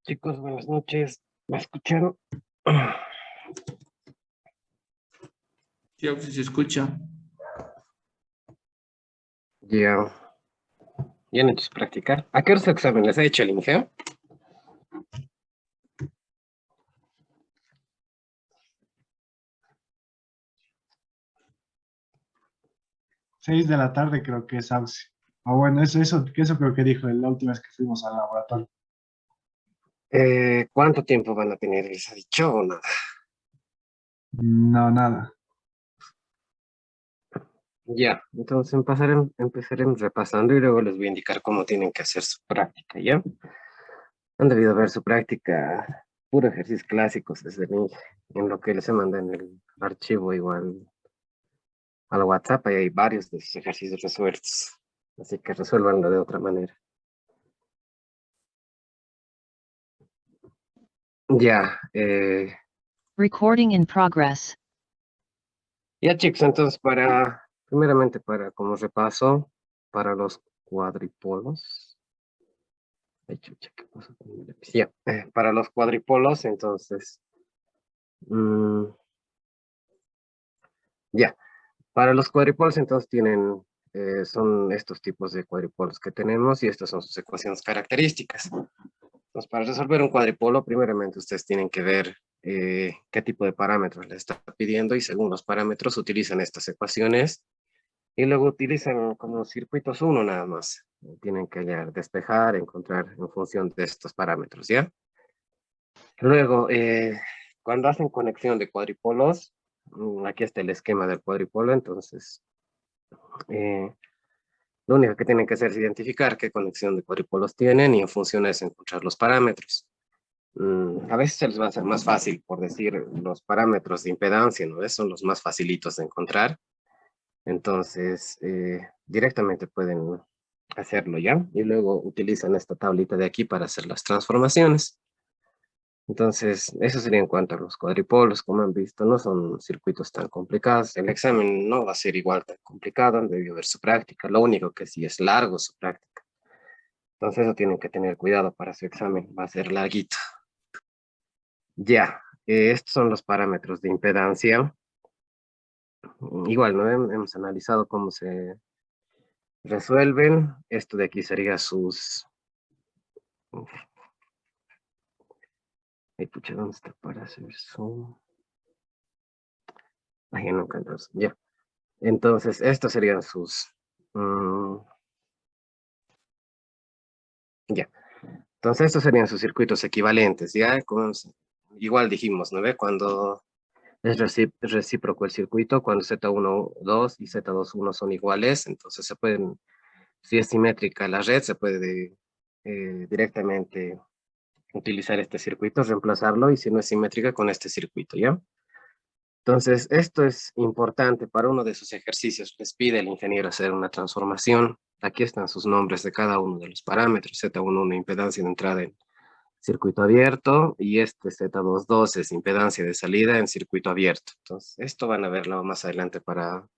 Chicos, buenas noches. ¿Me escucharon? Sí, Auxi, se escucha. Ya. ¿Ya no necesitas practicar? ¿A qué hora su examen? ¿Les ha hecho el INGEO? Seis de la tarde creo que es Auxi. Bueno, eso creo que dijo la última vez que fuimos al laboratorio. ¿Cuánto tiempo van a tener? ¿Les ha dicho o nada? No, nada. Ya, entonces empezaremos repasando y luego les voy a indicar cómo tienen que hacer su práctica, ¿ya? Han debido ver su práctica, puro ejercicios clásicos desde el INGE, en lo que les he mandado en el archivo igual al WhatsApp, ahí hay varios de esos ejercicios resueltos, así que resuélvanlo de otra manera. Ya, Recording in progress. ya chicos, entonces primeramente como repaso, para los cuadripolos. Ay, chucha, ¿qué pasó con mi lápiz? Ya, para los cuadripolos, entonces, mm, ya, para los cuadripolos entonces son estos tipos de cuadripolos que tenemos y estas son sus ecuaciones características. Entonces, para resolver un cuadripolo, primeramente ustedes tienen que ver qué tipo de parámetros les está pidiendo y según los parámetros utilizan estas ecuaciones y luego utilizan como circuitos uno nada más. Tienen que despejar, encontrar en función de estos parámetros, ¿ya? Luego, cuando hacen conexión de cuadripolos, aquí está el esquema del cuadripolo, entonces, eh, lo único que tienen que hacer es identificar qué conexión de cuadripolos tienen y en función de eso encontrar los parámetros. A veces se les va a hacer más fácil, por decir, los parámetros de impedancia, ¿no? Son los más facilitos de encontrar. Entonces, directamente pueden hacerlo ya y luego utilizan esta tablita de aquí para hacer las transformaciones. Entonces, eso sería en cuanto a los cuadripolos, como han visto, no son circuitos tan complicados. El examen no va a ser igual tan complicado, han debido ver su práctica. Lo único que sí es largo su práctica. Entonces, eso tienen que tener cuidado para su examen, va a ser larguito. Ya, estos son los parámetros de impedancia. Igual, ¿no? Hemos analizado cómo se resuelven. Esto de aquí sería sus... Ay, pucha, ¿dónde está para hacer su...? Ay, no, entonces, ya. Entonces, estos serían sus... ya. Entonces, estos serían sus circuitos equivalentes, ¿ya? Igual dijimos, ¿no ve? Cuando es recíproco el circuito, cuando Z12 y Z21 son iguales, entonces si es simétrica la red, se puede directamente utilizar este circuito, reemplazarlo, y si no es simétrica, con este circuito, ¿ya? Entonces, esto es importante para uno de sus ejercicios. Les pide el ingeniero hacer una transformación. Aquí están sus nombres de cada uno de los parámetros. Z11, impedancia de entrada en circuito abierto, y este Z22 es impedancia de salida en circuito abierto. Entonces, esto van a verlo más adelante para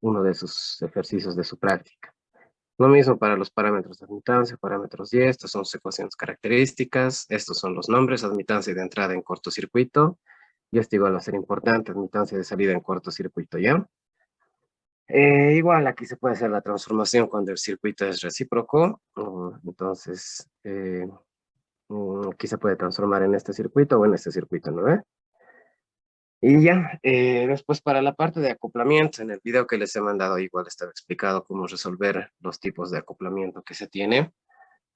uno de sus ejercicios de su práctica. Lo mismo para los parámetros de admitancia, parámetros y estas son sus ecuaciones características. Estos son los nombres: admitancia de entrada en cortocircuito. Y esto igual va a ser importante: admitancia de salida en cortocircuito, ¿ya? Igual aquí se puede hacer la transformación cuando el circuito es recíproco. Entonces, aquí se puede transformar en este circuito o en este circuito, ¿no ve? Y ya, después para la parte de acoplamiento, en el video que les he mandado igual estaba explicado cómo resolver los tipos de acoplamiento que se tiene.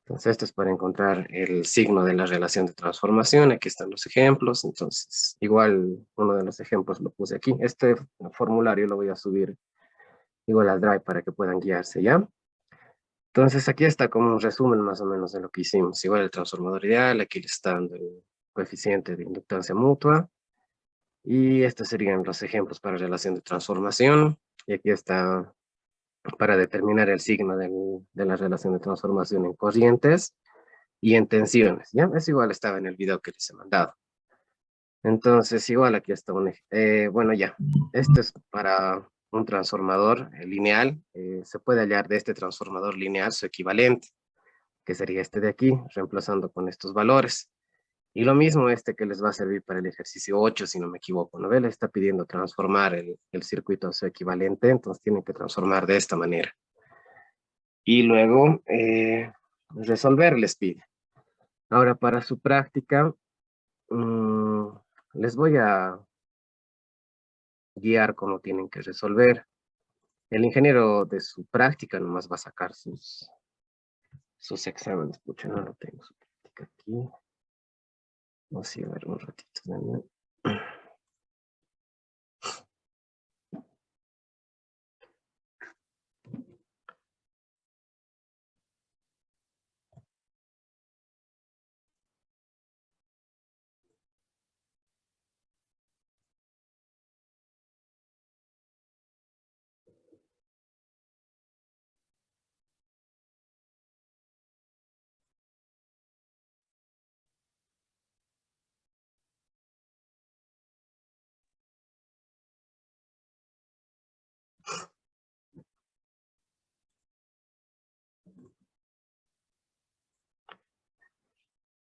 Entonces esto es para encontrar el signo de la relación de transformación. Aquí están los ejemplos. Entonces igual uno de los ejemplos lo puse aquí. Este formulario lo voy a subir igual al Drive para que puedan guiarse, ¿ya? Entonces aquí está como un resumen más o menos de lo que hicimos. Igual el transformador ideal, aquí le está dando el coeficiente de inductancia mutua. Y estos serían los ejemplos para relación de transformación. Y aquí está para determinar el signo de la relación de transformación en corrientes y en tensiones, ¿ya? Es igual, estaba en el video que les he mandado. Entonces, igual aquí está bueno, ya. Esto es para un transformador lineal. Se puede hallar de este transformador lineal su equivalente, que sería este de aquí, reemplazando con estos valores. Y lo mismo este que les va a servir para el ejercicio 8, si no me equivoco, ¿no ve? Le está pidiendo transformar el circuito a su equivalente, entonces tienen que transformar de esta manera. Y luego resolver les pide. Ahora para su práctica, les voy a guiar cómo tienen que resolver. El ingeniero de su práctica nomás va a sacar sus exámenes. Pucha, no lo tengo su práctica aquí. Vamos a ver un ratito. ¿No?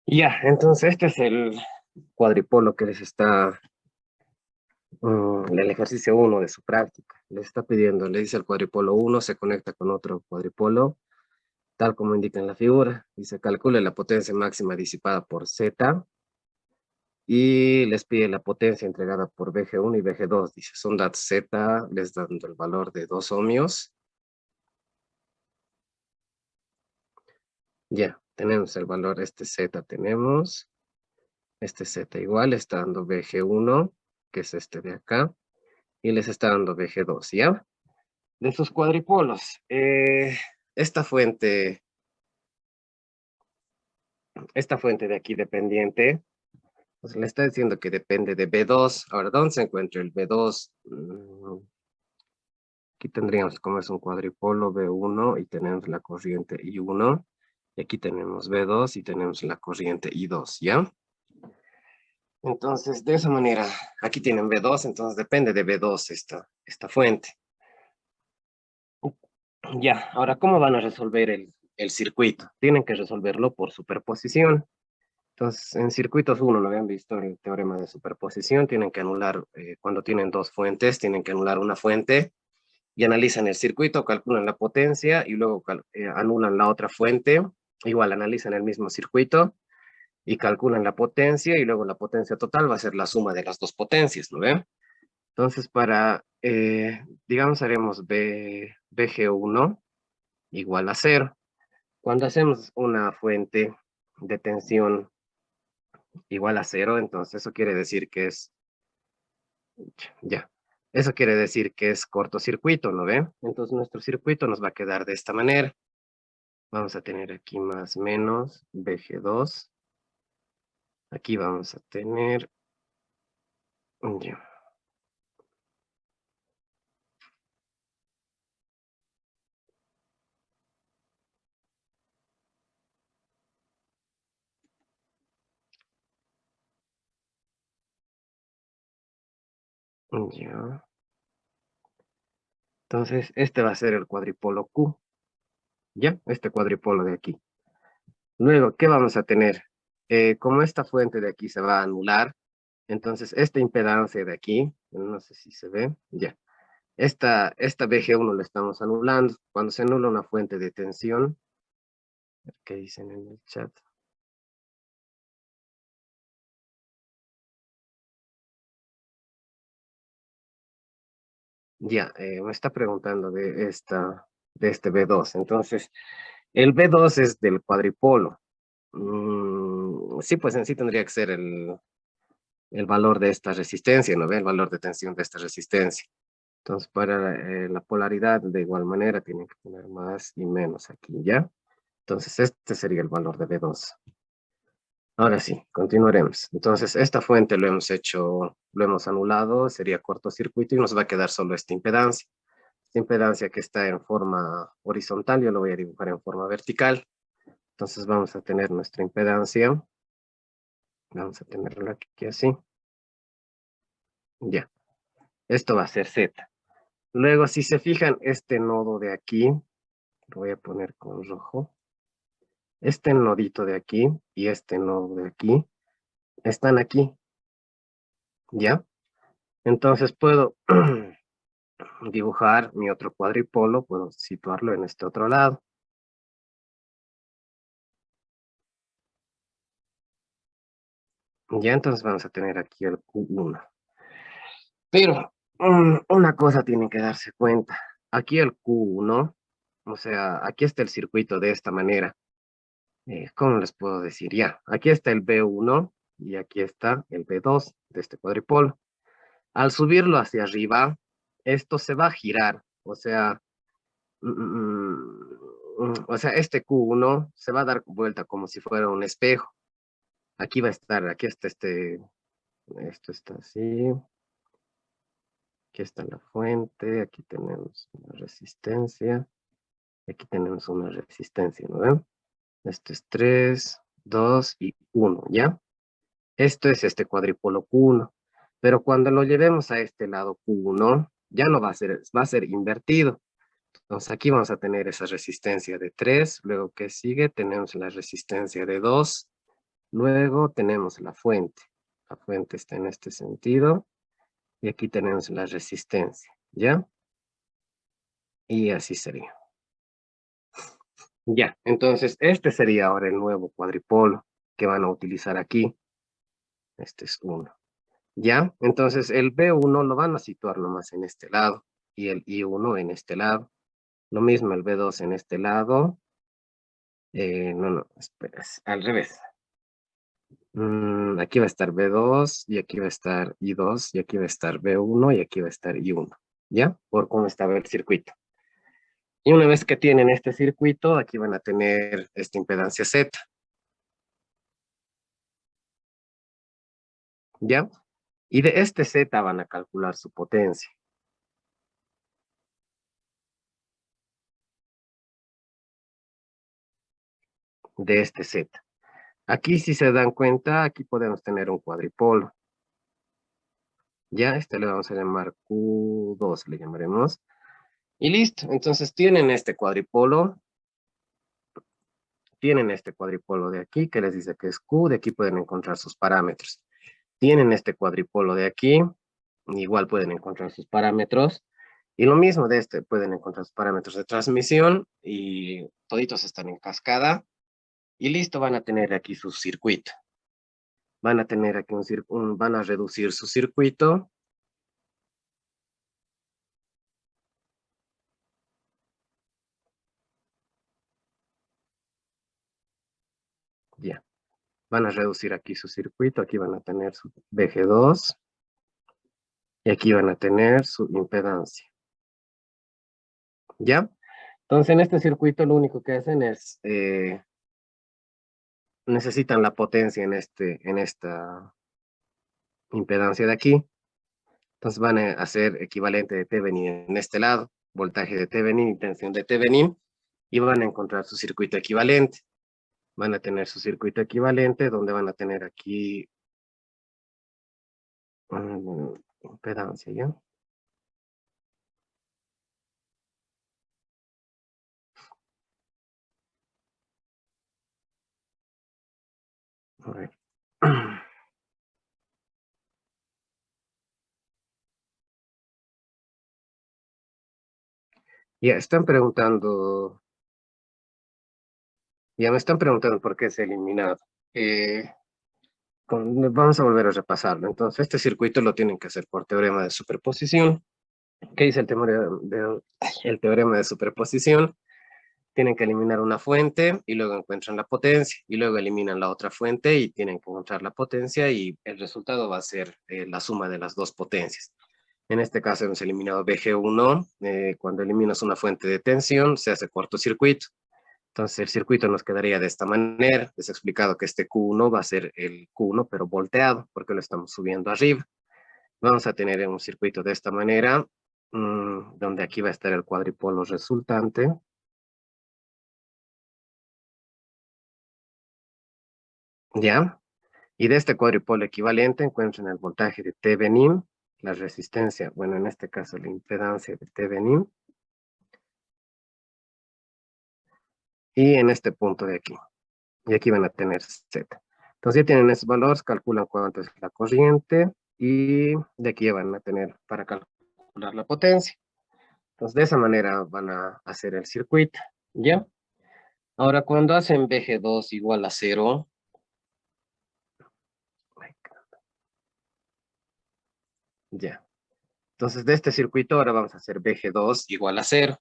Ya, entonces este es el cuadripolo que les está, el ejercicio 1 de su práctica. Les está pidiendo, le dice el cuadripolo 1, se conecta con otro cuadripolo, tal como indica en la figura, y se calcula la potencia máxima disipada por Z, y les pide la potencia entregada por BG1 y BG2. Dice, son datos Z, les dando el valor de 2 ohmios. Ya, tenemos el valor, este Z tenemos. Este Z igual está dando BG1, que es este de acá, y les está dando BG2, ¿ya? De sus cuadripolos, esta fuente de aquí dependiente, pues le está diciendo que depende de B2. Ahora, ¿dónde se encuentra el B2? Aquí tendríamos como es un cuadripolo B1 y tenemos la corriente I1. Y aquí tenemos B2 y tenemos la corriente I2, ¿ya? Entonces, de esa manera, aquí tienen B2, entonces depende de B2 esta fuente. Ya, ahora, ¿cómo van a resolver el circuito? Tienen que resolverlo por superposición. Entonces, en circuitos 1, lo habían visto el teorema de superposición, tienen que anular, cuando tienen dos fuentes, tienen que anular una fuente y analizan el circuito, calculan la potencia y luego anulan la otra fuente. Igual analizan el mismo circuito y calculan la potencia y luego la potencia total va a ser la suma de las dos potencias, ¿no ven? Entonces, digamos, haremos BG1 igual a 0. Cuando hacemos una fuente de tensión igual a 0, entonces eso quiere decir que ya, eso quiere decir que es cortocircuito, ¿no ven? Entonces nuestro circuito nos va a quedar de esta manera. Vamos a tener aquí más menos BG2. Aquí vamos a tener, ya, ya. Entonces este va a ser el cuadripolo Q, ¿ya? Este cuadripolo de aquí. Luego, ¿qué vamos a tener? Como esta fuente de aquí se va a anular, entonces esta impedancia de aquí, no sé si se ve, ya. Esta BG1 la estamos anulando. Cuando se anula una fuente de tensión, ¿qué dicen en el chat? Ya, me está preguntando de este B2. Entonces, el B2 es del cuadripolo. Sí, pues en sí tendría que ser el valor de esta resistencia, ¿no ve? El valor de tensión de esta resistencia. Entonces, para la polaridad, de igual manera, tienen que poner más y menos aquí, ¿ya? Entonces, este sería el valor de B2. Ahora sí, continuaremos. Entonces, esta fuente lo hemos hecho, lo hemos anulado, sería cortocircuito y nos va a quedar solo esta impedancia. Esta impedancia que está en forma horizontal, yo lo voy a dibujar en forma vertical. Entonces vamos a tener nuestra impedancia. Vamos a tenerla aquí así. Ya, esto va a ser Z. Luego, si se fijan, este nodo de aquí, lo voy a poner con rojo. Este nodito de aquí y este nodo de aquí están aquí, ¿ya? Entonces puedo dibujar mi otro cuadripolo, puedo situarlo en este otro lado. Ya, entonces vamos a tener aquí el Q1. Pero una cosa tienen que darse cuenta. Aquí el Q1, o sea, aquí está el circuito de esta manera. ¿Cómo les puedo decir? Ya, aquí está el B1 y aquí está el B2 de este cuadripolo. Al subirlo hacia arriba, esto se va a girar, o sea, este Q1 se va a dar vuelta como si fuera un espejo. Aquí va a estar, aquí está esto está así, aquí está la fuente, aquí tenemos una resistencia, aquí tenemos una resistencia, ¿no ven? Esto es 3, 2 y 1, ¿ya? Esto es este cuadripolo Q1, pero cuando lo llevemos a este lado Q1, ya no va a ser invertido. Entonces aquí vamos a tener esa resistencia de 3, luego que sigue tenemos la resistencia de 2, luego tenemos la fuente. La fuente está en este sentido y aquí tenemos la resistencia, ¿ya? Y así sería. Ya, entonces este sería ahora el nuevo cuadripolo que van a utilizar aquí. Este es 1. ¿Ya? Entonces el B1 lo van a situar nomás en este lado y el I1 en este lado. Lo mismo el B2 en este lado. No, espera, es al revés. Aquí va a estar B2 y aquí va a estar I2 y aquí va a estar B1 y aquí va a estar I1. ¿Ya? Por cómo estaba el circuito. Y una vez que tienen este circuito, aquí van a tener esta impedancia Z. ¿Ya? Y de este Z van a calcular su potencia. De este Z. Aquí, si se dan cuenta, aquí podemos tener un cuadripolo. Ya, este le vamos a llamar Q2, le llamaremos. Y listo, entonces tienen este cuadripolo de aquí, que les dice que es Q, de aquí pueden encontrar sus parámetros. Tienen este cuadripolo de aquí, igual pueden encontrar sus parámetros. Y lo mismo de este, pueden encontrar sus parámetros de transmisión y toditos están en cascada. Y listo, van a tener aquí su circuito. Van a tener aquí van a reducir su circuito. Ya. Van a reducir aquí su circuito. Aquí van a tener su VG2. Y aquí van a tener su impedancia. ¿Ya? Entonces, en este circuito lo único que hacen es, necesitan la potencia en esta impedancia de aquí. Entonces van a hacer equivalente de Thevenin en este lado, voltaje de Thevenin y tensión de Thevenin, y van a encontrar su circuito equivalente. Van a tener su circuito equivalente, donde van a tener aquí impedancia, ¿ya? A ver. Ya me están preguntando por qué es eliminado. Vamos a volver a repasarlo. Entonces, este circuito lo tienen que hacer por teorema de superposición. ¿Qué dice el teorema de superposición? Tienen que eliminar una fuente y luego encuentran la potencia y luego eliminan la otra fuente y tienen que encontrar la potencia y el resultado va a ser la suma de las dos potencias. En este caso hemos eliminado BG1. Cuando eliminas una fuente de tensión se hace cortocircuito. Entonces el circuito nos quedaría de esta manera. Les he explicado que este Q1 va a ser el Q1, pero volteado, porque lo estamos subiendo arriba. Vamos a tener un circuito de esta manera, donde aquí va a estar el cuadripolo resultante. ¿Ya? Y de este cuadripolo equivalente encuentran el voltaje de Thevenin, la resistencia, bueno, en este caso la impedancia de Thevenin, y en este punto de aquí. Y aquí van a tener Z. Entonces ya tienen esos valores, calculan cuánto es la corriente, y de aquí van a tener para calcular la potencia. Entonces de esa manera van a hacer el circuito, ¿ya? Ahora cuando hacen VG2 igual a 0, ya. Entonces de este circuito ahora vamos a hacer VG2 igual a 0.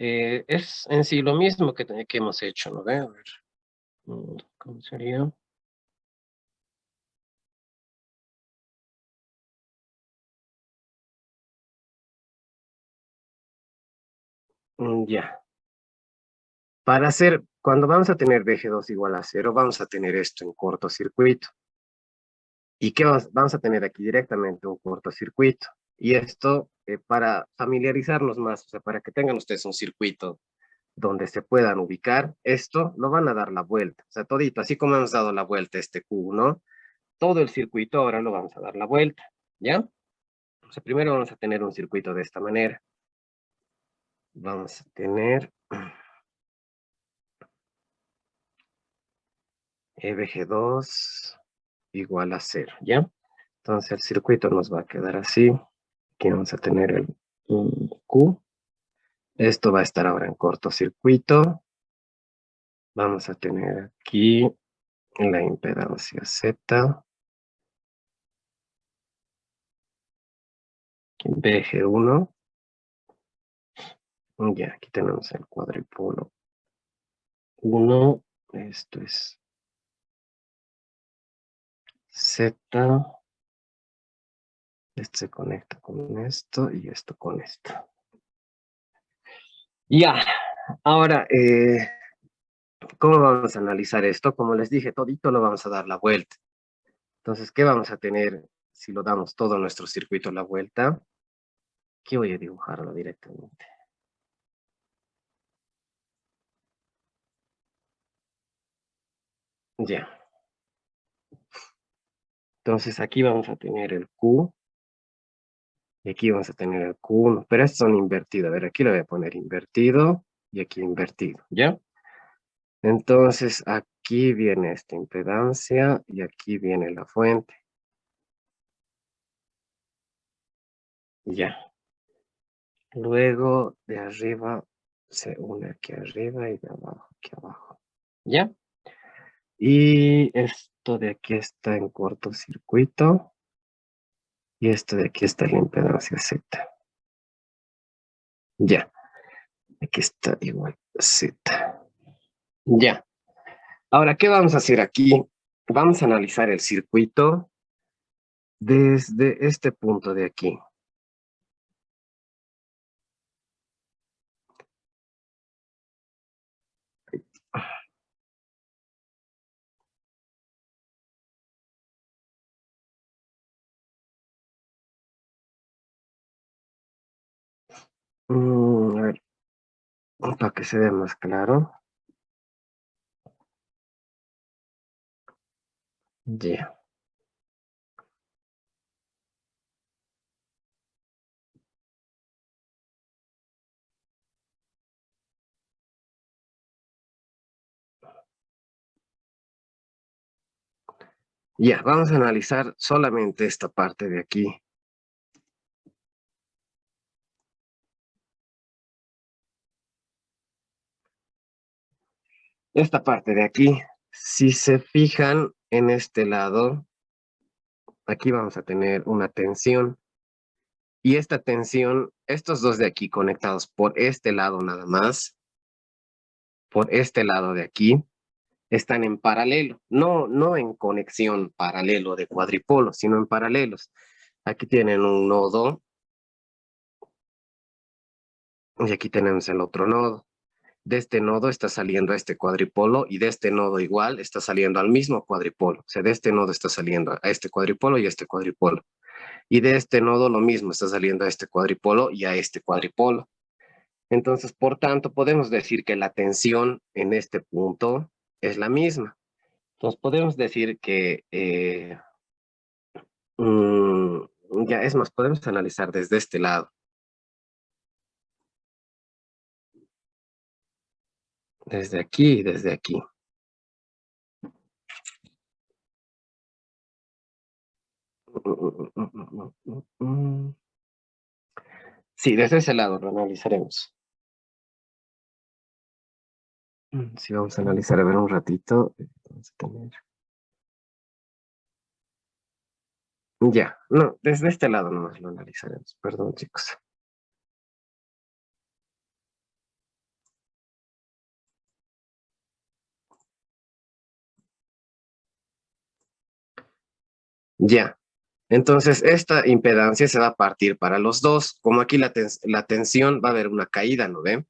Es en sí lo mismo que hemos hecho, ¿no? A ver, ¿cómo sería? Ya. Para hacer, cuando vamos a tener VG2 igual a 0, vamos a tener esto en cortocircuito. ¿Y qué vamos a tener aquí directamente? Un cortocircuito. Y esto, para familiarizarnos más, o sea, para que tengan ustedes un circuito donde se puedan ubicar, esto lo van a dar la vuelta. O sea, todito, así como hemos dado la vuelta a este Q1, todo el circuito ahora lo vamos a dar la vuelta, ¿ya? O sea, primero vamos a tener un circuito de esta manera. Vamos a tener EVG2 igual a 0, ¿ya? Entonces el circuito nos va a quedar así. Aquí vamos a tener el Q. Esto va a estar ahora en cortocircuito. Vamos a tener aquí la impedancia Z. VG1. Ya, aquí tenemos el cuadripolo 1. Esto es Z. Esto se conecta con esto y esto con esto. Ya, ahora, ¿cómo vamos a analizar esto? Como les dije, todito lo vamos a dar la vuelta. Entonces, ¿qué vamos a tener si lo damos todo nuestro circuito la vuelta? Aquí voy a dibujarlo directamente. Ya. Entonces, aquí vamos a tener el Q. Y aquí vamos a tener el Q1. Pero estos son invertidos. A ver, aquí lo voy a poner invertido y aquí invertido. ¿Ya? Entonces, aquí viene esta impedancia y aquí viene la fuente. Ya. Luego de arriba se une aquí arriba y de abajo aquí abajo. ¿Ya? Y esto de aquí está en cortocircuito. Y esto de aquí está la impedancia Z. Ya. Aquí está igual Z. Ya. Ahora, ¿qué vamos a hacer aquí? Vamos a analizar el circuito desde este punto de aquí. A ver, para que se vea más claro. Ya. Ya, vamos a analizar solamente esta parte de aquí. Esta parte de aquí, si se fijan en este lado, aquí vamos a tener una tensión. Y esta tensión, estos dos de aquí conectados por este lado nada más, por este lado de aquí, están en paralelo. No en conexión paralelo de cuadripolo, sino en paralelos. Aquí tienen un nodo y aquí tenemos el otro nodo. de este nodo está saliendo a este cuadripolo y de este nodo igual está saliendo al mismo cuadripolo. O sea, de este nodo está saliendo a este cuadripolo y a este cuadripolo. Y de este nodo lo mismo, está saliendo a este cuadripolo y a este cuadripolo. Entonces, por tanto, podemos decir que la tensión en este punto es la misma. Entonces, podemos decir que, ya es más, podemos analizar desde este lado. Desde aquí y desde aquí. Sí, desde ese lado lo analizaremos. Sí, vamos a analizar, a ver un ratito. Vamos a tener... Ya, no, desde este lado nomás lo analizaremos. Perdón, chicos. Ya, entonces esta impedancia se va a partir para los dos. Como aquí la tensión va a haber una caída, ¿no ven?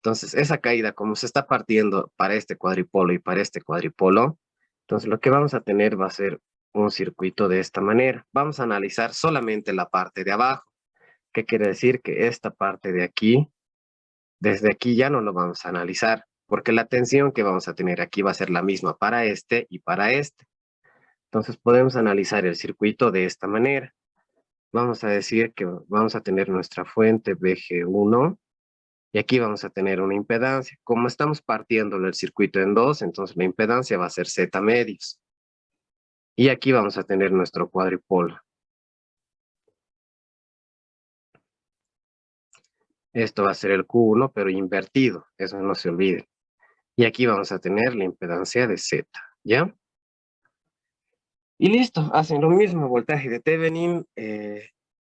Entonces esa caída, como se está partiendo para este cuadripolo y para este cuadripolo, entonces lo que vamos a tener va a ser un circuito de esta manera. Vamos a analizar solamente la parte de abajo. ¿Qué quiere decir? Que esta parte de aquí, desde aquí ya no lo vamos a analizar, porque la tensión que vamos a tener aquí va a ser la misma para este y para este. Entonces podemos analizar el circuito de esta manera. Vamos a decir que vamos a tener nuestra fuente VG1 y aquí vamos a tener una impedancia. Como estamos partiendo el circuito en dos, entonces la impedancia va a ser Z medios. Y aquí vamos a tener nuestro cuadripolo. Esto va a ser el Q1, pero invertido, eso no se olviden. Y aquí vamos a tener la impedancia de Z, ¿ya? Y listo, hacen lo mismo, voltaje de Thevenin,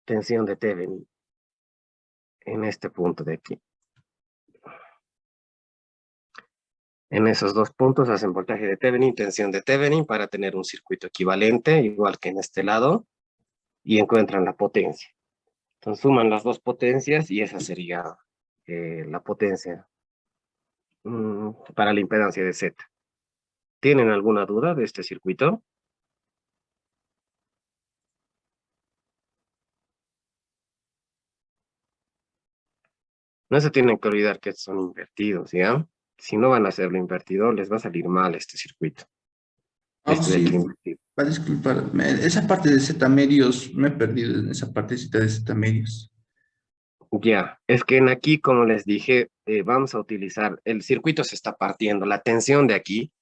tensión de Thevenin, en este punto de aquí. En esos dos puntos hacen voltaje de Thevenin, tensión de Thevenin, para tener un circuito equivalente, igual que en este lado, y encuentran la potencia. Entonces suman las dos potencias y esa sería la potencia para la impedancia de Z. ¿Tienen alguna duda de este circuito? No se tienen que olvidar que son invertidos, ¿ya? Si no van a hacerlo invertido, les va a salir mal este circuito. Este de Sí, aquí invertido. va a disculpar. Esa parte de Z medios, me he perdido en esa partecita de Z medios. Ya, es que en aquí, como les dije, vamos a utilizar, el circuito se está partiendo, la tensión de aquí,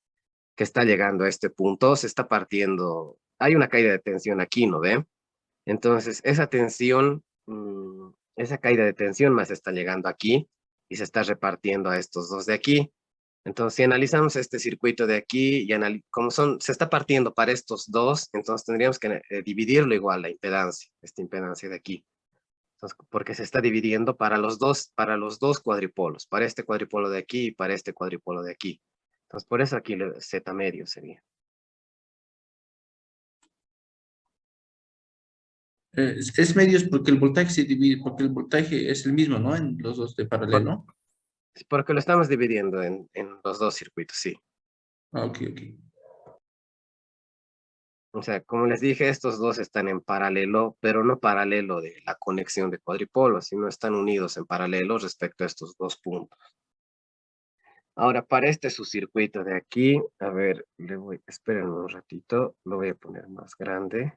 que está llegando a este punto, se está partiendo, hay una caída de tensión aquí, ¿no ve? Entonces, esa tensión, esa caída de tensión más está llegando aquí y se está repartiendo a estos dos de aquí. Entonces, si analizamos este circuito de aquí, y como se está partiendo para estos dos, entonces tendríamos que dividirlo igual, la impedancia, esta impedancia de aquí. Entonces, porque se está dividiendo para los dos cuadripolos, para este cuadripolo de aquí y para este cuadripolo de aquí. Entonces, por eso aquí el Z medio sería. Es medios porque el voltaje se divide, porque el voltaje es el mismo, ¿no? En los dos de paralelo. Porque lo estamos dividiendo en los dos circuitos, sí. Ah, ok, ok. O sea, como les dije, estos dos están en paralelo, pero no paralelo de la conexión de cuadripolos, sino están unidos en paralelo respecto a estos dos puntos. Ahora, para este su circuito de aquí, a ver, esperen un ratito, lo voy a poner más grande.